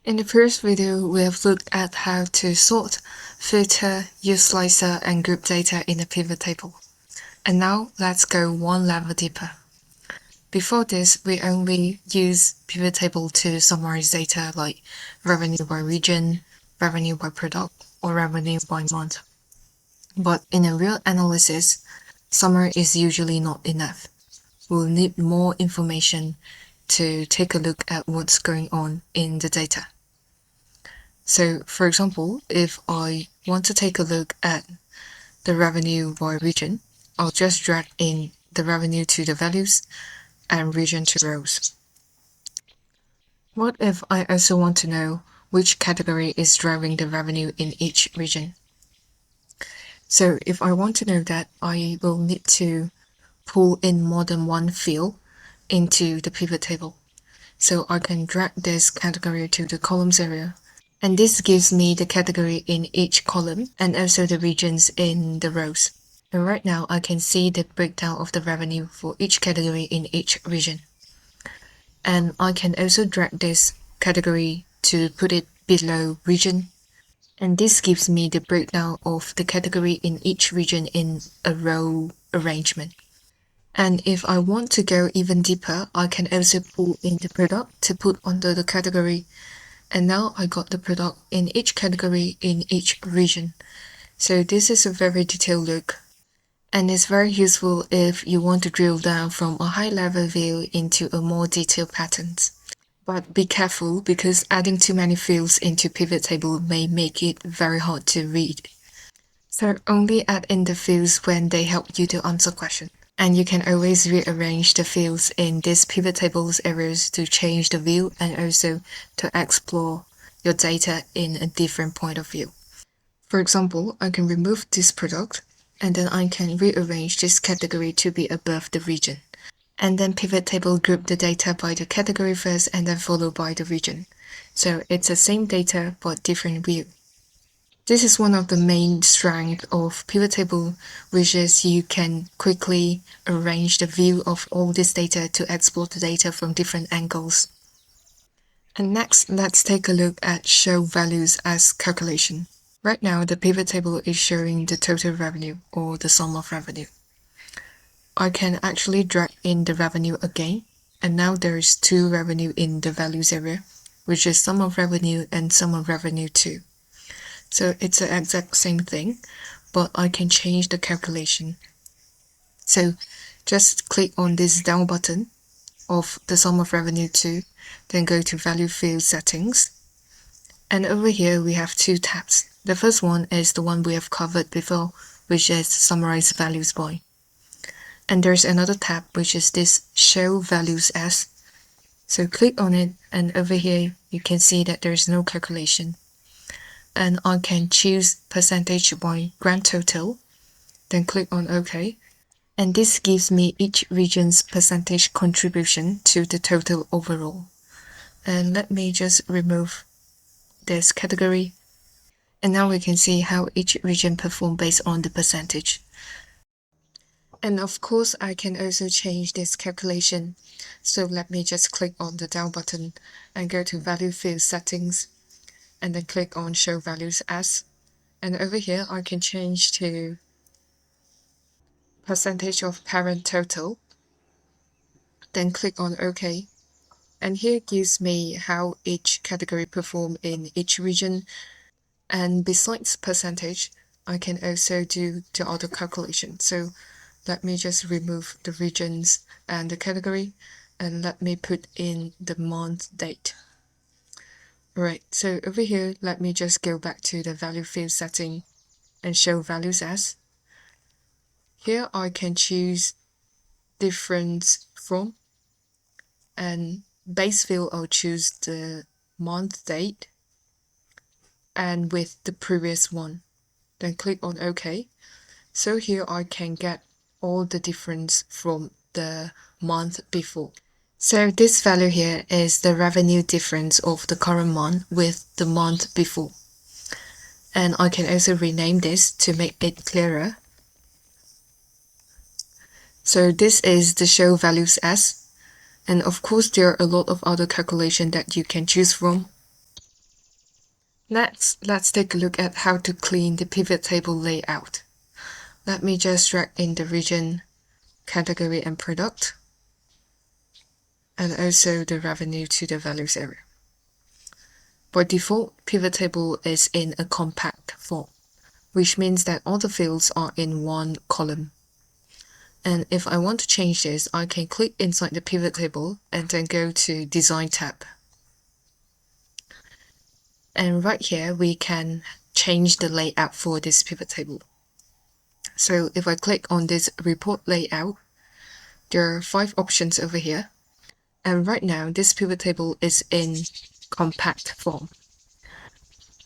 In the previous video, we have looked at how to sort, filter, use slicer, and group data in a pivot table. And now let's go one level deeper. Before this, we only use PivotTable to summarize data like revenue by region, revenue by product, or revenue by month. But in a real analysis, summary is usually not enough. We'll need more information to take a look at what's going on in the data. So for example, if I want to take a look at the revenue by region, I'll just drag in the revenue to the values and region to rows. What if I also want to know which category is driving the revenue in each region? So if I want to know that, I will need to pull in more than one field into the pivot table. So I can drag this category to the columns area, and this gives me the category in each column and also the regions in the rows. And right now I can see the breakdown of the revenue for each category in each region. And I can also drag this category to put it below region, and this gives me the breakdown of the category in each region in a row arrangement. And if I want to go even deeper, I can also pull in the product to put under the category. And now I got the product in each category in each region. So this is a very detailed look. And it's very useful if you want to drill down from a high-level view into a more detailed patterns. But be careful, because adding too many fields into pivot table may make it very hard to read. So only add in the fields when they help you to answer questions. And you can always rearrange the fields in this pivot tables areas to change the view and also to explore your data in a different point of view. For example, I can remove this product, and then I can rearrange this category to be above the region. And then pivot table group the data by the category first and then followed by the region. So it's the same data but different view. This is one of the main strengths of PivotTable, which is you can quickly arrange the view of all this data to explore the data from different angles. And next, let's take a look at show values as calculation. Right now, the pivot table is showing the total revenue or the sum of revenue. I can actually drag in the revenue again, and now there is two revenue in the values area, which is sum of revenue and sum of revenue 2. So it's the exact same thing, but I can change the calculation. So just click on this down button of the sum of revenue 2, then go to value field settings. And over here we have two tabs. The first one is the one we have covered before, which is summarize values by. And there's another tab which is this show values as. So click on it, and over here you can see that there's no calculation. And I can choose percentage by grand total, then click on OK. And this gives me each region's percentage contribution to the total overall. And let me just remove this category. And now we can see how each region performed based on the percentage. And of course, I can also change this calculation. So let me just click on the down button and go to value field settings, and then click on show values as. And over here, I can change to percentage of parent total, then click on OK. And here it gives me how each category performed in each region. And besides percentage, I can also do the auto calculation. So let me just remove the regions and the category, and let me put in the month date. Alright, so over here, let me just go back to the value field setting and show values as. Here I can choose difference from, and base field I'll choose the month date and with the previous one. Then click on OK. So here I can get all the difference from the month before. So this value here is the revenue difference of the current month with the month before. And I can also rename this to make it clearer. So this is the show values as. And of course, there are a lot of other calculations that you can choose from. Next, let's take a look at how to clean the pivot table layout. Let me just drag in the region, category, and product, and also the revenue to the values area. By default, pivot table is in a compact form, which means that all the fields are in one column. And if I want to change this, I can click inside the pivot table and then go to Design tab. And right here, we can change the layout for this pivot table. So if I click on this report layout, there are 5 options over here. And right now, this pivot table is in compact form.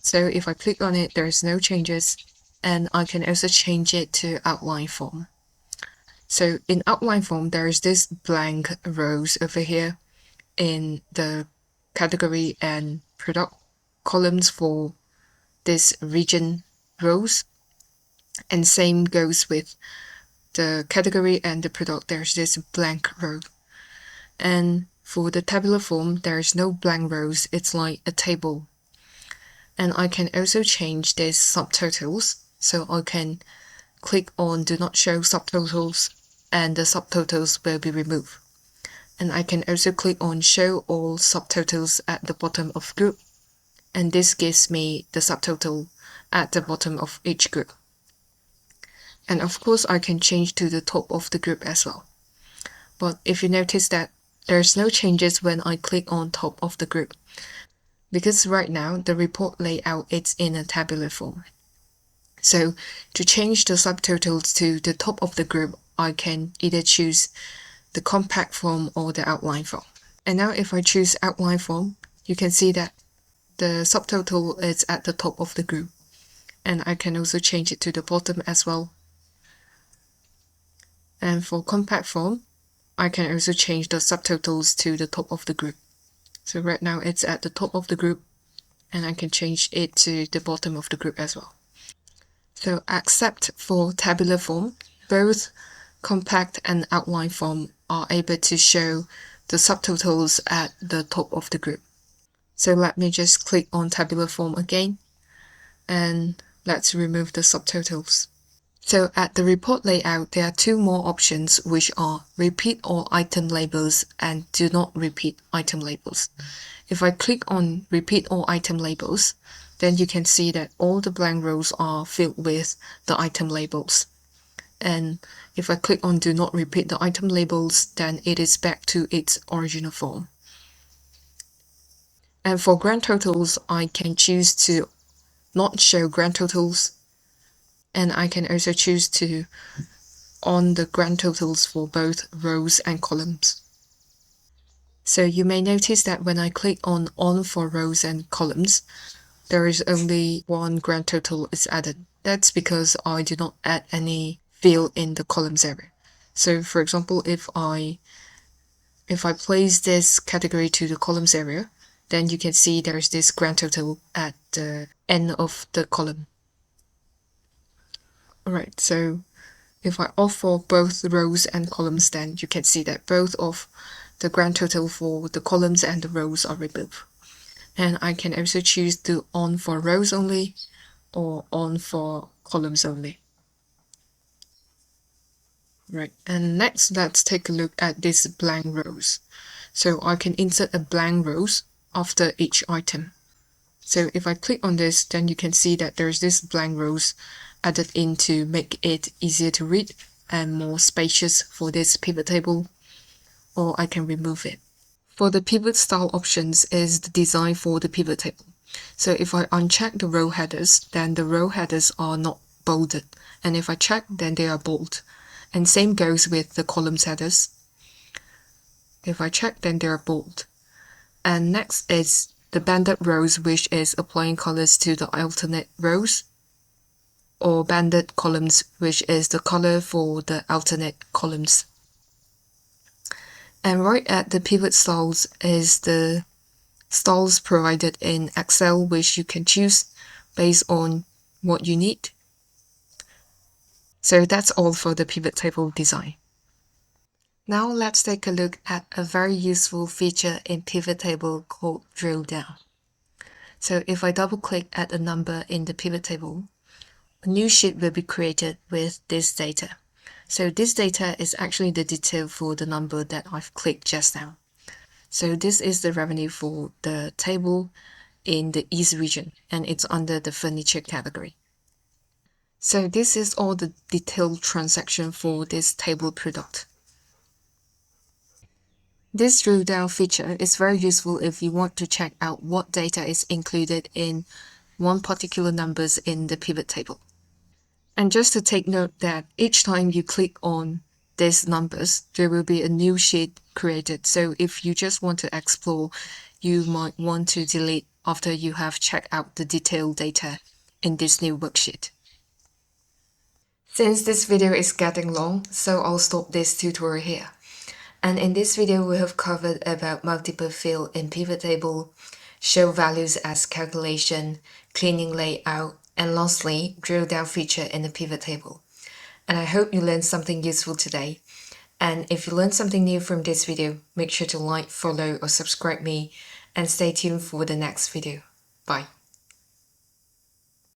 So if I click on it, there's no changes, and I can also change it to outline form. So in outline form, there's this blank rows over here in the category and product columns for this region rows, and same goes with the category and the product. There's this blank row, and for the tabular form there's no blank rows, it's like a table. And I can also change these subtotals, so I can click on do not show subtotals and the subtotals will be removed. And I can also click on show all subtotals at the bottom of group, and this gives me the subtotal at the bottom of each group. And of course I can change to the top of the group as well. But if you notice that there's no changes when I click on top of the group, because right now the report layout is in a tabular form. So to change the subtotals to the top of the group, I can either choose the compact form or the outline form. And now if I choose outline form, you can see that the subtotal is at the top of the group. And I can also change it to the bottom as well. And for compact form, I can also change the subtotals to the top of the group. So right now it's at the top of the group, and I can change it to the bottom of the group as well. So except for tabular form, both compact and outline form are able to show the subtotals at the top of the group. So let me just click on tabular form again, and let's remove the subtotals. So at the report layout, there are 2 more options, which are repeat all item labels and do not repeat item labels. If I click on repeat all item labels, then you can see that all the blank rows are filled with the item labels. And if I click on do not repeat the item labels, then it is back to its original form. And for grand totals, I can choose to not show grand totals, and I can also choose to on the grand totals for both rows and columns. So you may notice that when I click on for rows and columns, there is only 1 grand total is added. That's because I do not add any field in the columns area. So for example, if I place this category to the columns area, then you can see there's this grand total at the end of the column. Alright, so if I opt for both rows and columns, then you can see that both of the grand total for the columns and the rows are removed. And I can also choose to on for rows only or on for columns only. Right, and next let's take a look at these blank rows. So I can insert a blank rows after each item. So if I click on this, then you can see that there's this blank rows added in to make it easier to read and more spacious for this pivot table, or I can remove it. For the pivot style options is the design for the pivot table. So if I uncheck the row headers, then the row headers are not bolded, and if I check, then they are bold. And same goes with the columns headers. If I check, then they are bold. And next is the banded rows, which is applying colors to the alternate rows, or banded columns, which is the color for the alternate columns. And right at the pivot styles is the styles provided in Excel, which you can choose based on what you need. So that's all for the pivot table design. Now let's take a look at a very useful feature in PivotTable called drill down. So if I double click at a number in the pivot table, a new sheet will be created with this data. So this data is actually the detail for the number that I've clicked just now. So this is the revenue for the table in the East region, and it's under the furniture category. So this is all the detailed transaction for this table product. This drill down feature is very useful if you want to check out what data is included in one particular numbers in the pivot table. And just to take note that each time you click on these numbers, there will be a new sheet created. So if you just want to explore, you might want to delete after you have checked out the detailed data in this new worksheet. Since this video is getting long, so I'll stop this tutorial here. And in this video, we have covered about multiple field in PivotTable, show values as calculation, cleaning layout, and lastly, drill down feature in the PivotTable. And I hope you learned something useful today. And if you learned something new from this video, make sure to like, follow, or subscribe me, and stay tuned for the next video. Bye.